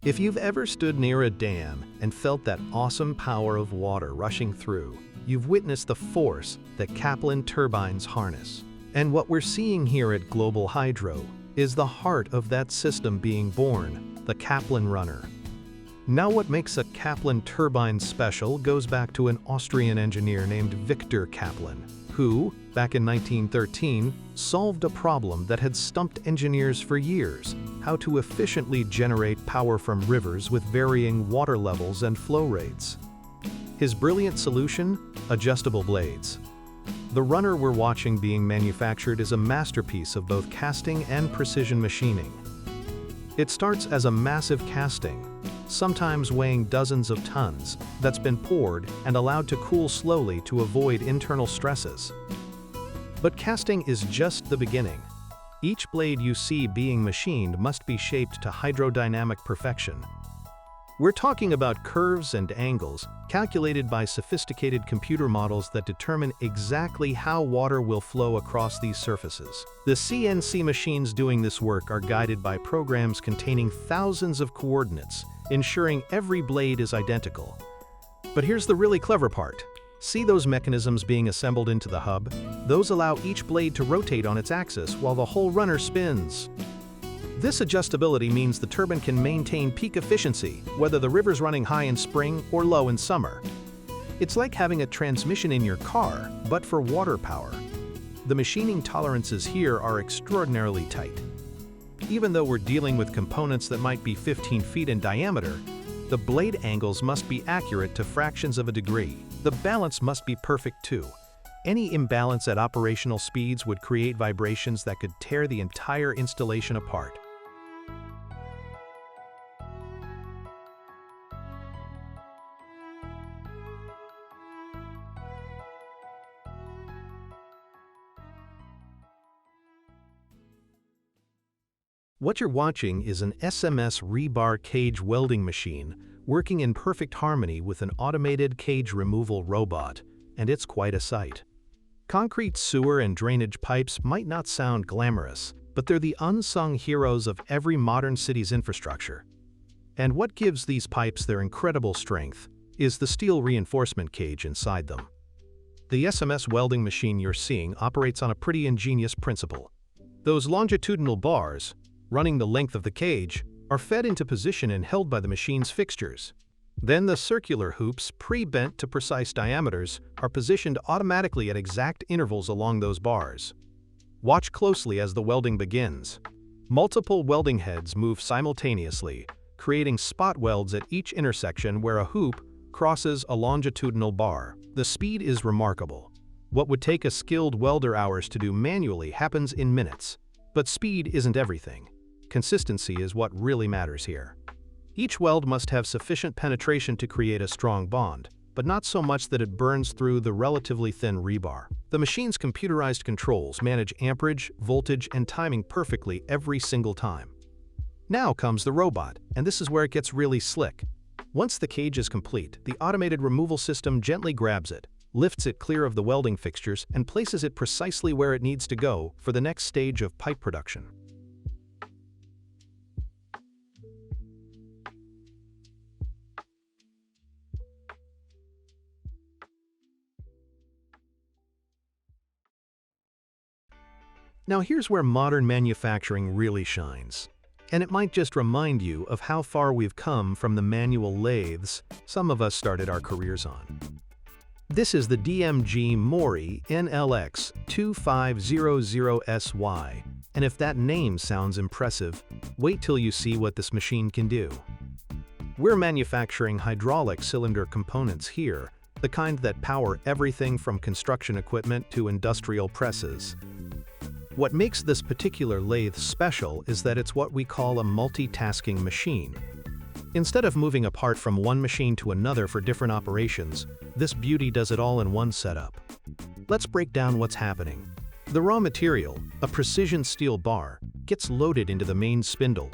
If you've ever stood near a dam and felt that awesome power of water rushing through, you've witnessed the force that Kaplan turbines harness. And what we're seeing here at Global Hydro is the heart of that system being born, the Kaplan runner. Now, what makes a Kaplan turbine special goes back to an Austrian engineer named Victor Kaplan, who, back in 1913, solved a problem that had stumped engineers for years: how to efficiently generate power from rivers with varying water levels and flow rates. His brilliant solution? Adjustable blades. The runner we're watching being manufactured is a masterpiece of both casting and precision machining. It starts as a massive casting, sometimes weighing dozens of tons, that's been poured and allowed to cool slowly to avoid internal stresses. But casting is just the beginning. Each blade you see being machined must be shaped to hydrodynamic perfection. We're talking about curves and angles calculated by sophisticated computer models that determine exactly how water will flow across these surfaces. The CNC machines doing this work are guided by programs containing thousands of coordinates, ensuring every blade is identical. But here's the really clever part. See those mechanisms being assembled into the hub? Those allow each blade to rotate on its axis while the whole runner spins. This adjustability means the turbine can maintain peak efficiency, whether the river's running high in spring or low in summer. It's like having a transmission in your car, but for water power. The machining tolerances here are extraordinarily tight. Even though we're dealing with components that might be 15 feet in diameter, the blade angles must be accurate to fractions of a degree. The balance must be perfect too. Any imbalance at operational speeds would create vibrations that could tear the entire installation apart. What you're watching is an SMS rebar cage welding machine working in perfect harmony with an automated cage removal robot, and it's quite a sight. Concrete sewer and drainage pipes might not sound glamorous, but they're the unsung heroes of every modern city's infrastructure. And what gives these pipes their incredible strength is the steel reinforcement cage inside them. The SMS welding machine you're seeing operates on a pretty ingenious principle. Those longitudinal bars, running the length of the cage, are fed into position and held by the machine's fixtures. Then the circular hoops, pre-bent to precise diameters, are positioned automatically at exact intervals along those bars. Watch closely as the welding begins. Multiple welding heads move simultaneously, creating spot welds at each intersection where a hoop crosses a longitudinal bar. The speed is remarkable. What would take a skilled welder hours to do manually happens in minutes. But speed isn't everything. Consistency is what really matters here. Each weld must have sufficient penetration to create a strong bond, but not so much that it burns through the relatively thin rebar. The machine's computerized controls manage amperage, voltage, and timing perfectly every single time. Now comes the robot, and this is where it gets really slick. Once the cage is complete, the automated removal system gently grabs it, lifts it clear of the welding fixtures, and places it precisely where it needs to go for the next stage of pipe production. Now here's where modern manufacturing really shines. And it might just remind you of how far we've come from the manual lathes some of us started our careers on. This is the DMG Mori NLX 2500SY, and if that name sounds impressive, wait till you see what this machine can do. We're manufacturing hydraulic cylinder components here, the kind that power everything from construction equipment to industrial presses. What makes this particular lathe special is that it's what we call a multitasking machine. Instead of moving a part from one machine to another for different operations, this beauty does it all in one setup. Let's break down what's happening. The raw material, a precision steel bar, gets loaded into the main spindle.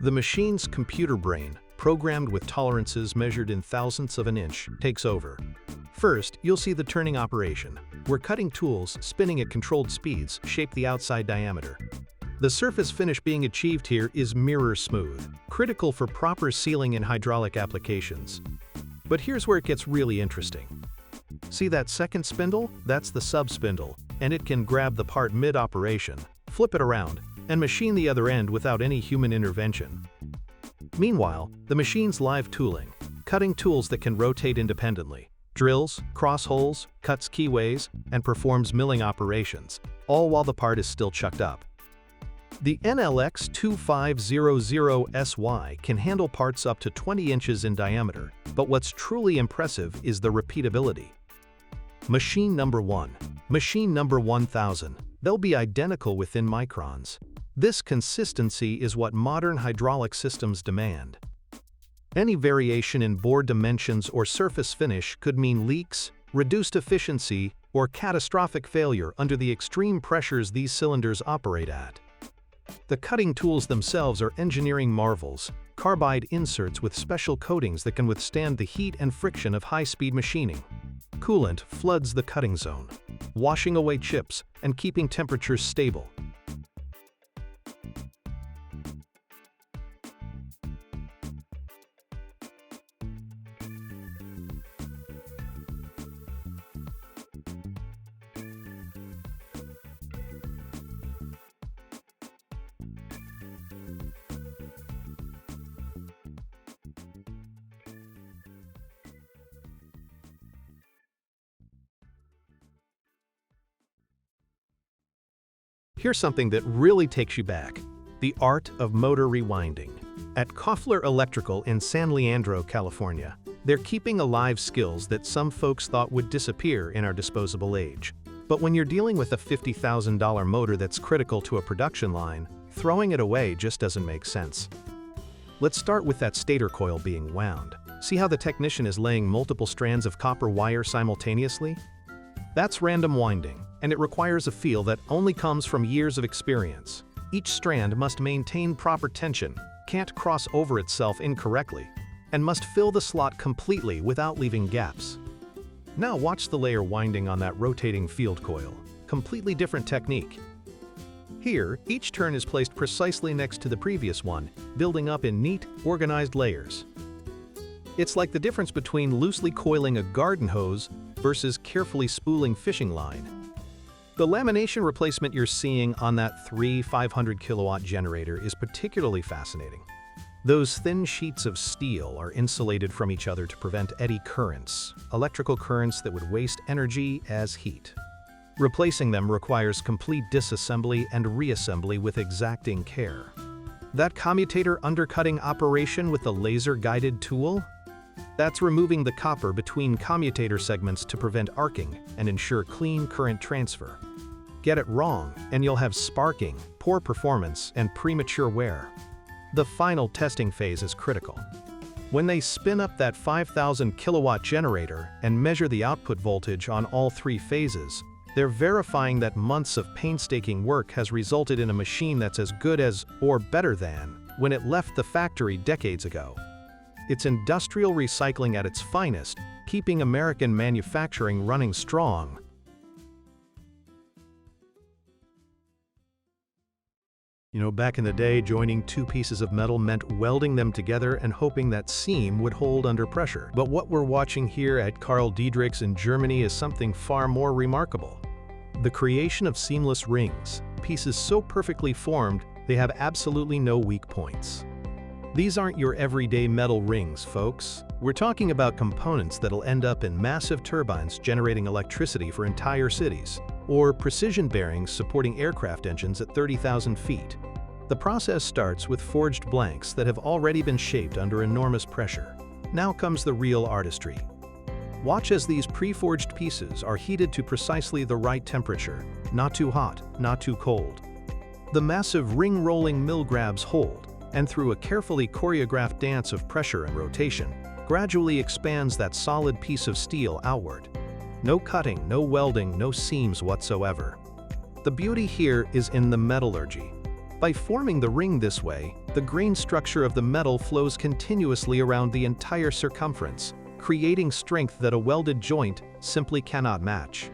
The machine's computer brain, programmed with tolerances measured in thousandths of an inch, takes over. First, you'll see the turning operation, where cutting tools, spinning at controlled speeds, shape the outside diameter. The surface finish being achieved here is mirror smooth, critical for proper sealing in hydraulic applications. But here's where it gets really interesting. See that second spindle? That's the sub-spindle, and it can grab the part mid-operation, flip it around, and machine the other end without any human intervention. Meanwhile, the machine's live tooling, cutting tools that can rotate independently, drills, cross holes, cuts keyways, and performs milling operations, all while the part is still chucked up. The NLX2500SY can handle parts up to 20 inches in diameter, but what's truly impressive is the repeatability. Machine number 1. Machine number 1000. They'll be identical within microns. This consistency is what modern hydraulic systems demand. Any variation in bore dimensions or surface finish could mean leaks, reduced efficiency, or catastrophic failure under the extreme pressures these cylinders operate at. The cutting tools themselves are engineering marvels, carbide inserts with special coatings that can withstand the heat and friction of high-speed machining. Coolant floods the cutting zone, washing away chips and keeping temperatures stable. Here's something that really takes you back: the art of motor rewinding. At Koffler Electrical in San Leandro, California, they're keeping alive skills that some folks thought would disappear in our disposable age. But when you're dealing with a $50,000 motor that's critical to a production line, throwing it away just doesn't make sense. Let's start with that stator coil being wound. See how the technician is laying multiple strands of copper wire simultaneously? That's random winding, and it requires a feel that only comes from years of experience. Each strand must maintain proper tension, can't cross over itself incorrectly, and must fill the slot completely without leaving gaps. Now watch the layer winding on that rotating field coil. Completely different technique. Here, each turn is placed precisely next to the previous one, building up in neat, organized layers. It's like the difference between loosely coiling a garden hose versus carefully spooling fishing line. The lamination replacement you're seeing on that 500 kilowatt generator is particularly fascinating. Those thin sheets of steel are insulated from each other to prevent eddy currents, electrical currents that would waste energy as heat. Replacing them requires complete disassembly and reassembly with exacting care. That commutator undercutting operation with the laser-guided tool? That's removing the copper between commutator segments to prevent arcing and ensure clean current transfer. Get it wrong, and you'll have sparking, poor performance, and premature wear. The final testing phase is critical. When they spin up that 5,000 kilowatt generator and measure the output voltage on all 3 phases, they're verifying that months of painstaking work has resulted in a machine that's as good as, or better than, when it left the factory decades ago. It's industrial recycling at its finest, keeping American manufacturing running strong. You know, back in the day, joining 2 pieces of metal meant welding them together and hoping that seam would hold under pressure. But what we're watching here at Karl Diedrichs in Germany is something far more remarkable. The creation of seamless rings, pieces so perfectly formed they have absolutely no weak points. These aren't your everyday metal rings, folks. We're talking about components that'll end up in massive turbines generating electricity for entire cities, or precision bearings supporting aircraft engines at 30,000 feet. The process starts with forged blanks that have already been shaped under enormous pressure. Now comes the real artistry. Watch as these pre-forged pieces are heated to precisely the right temperature, not too hot, not too cold. The massive ring-rolling mill grabs hold, and through a carefully choreographed dance of pressure and rotation, gradually expands that solid piece of steel outward. No cutting, no welding, no seams whatsoever. The beauty here is in the metallurgy. By forming the ring this way, the grain structure of the metal flows continuously around the entire circumference, creating strength that a welded joint simply cannot match.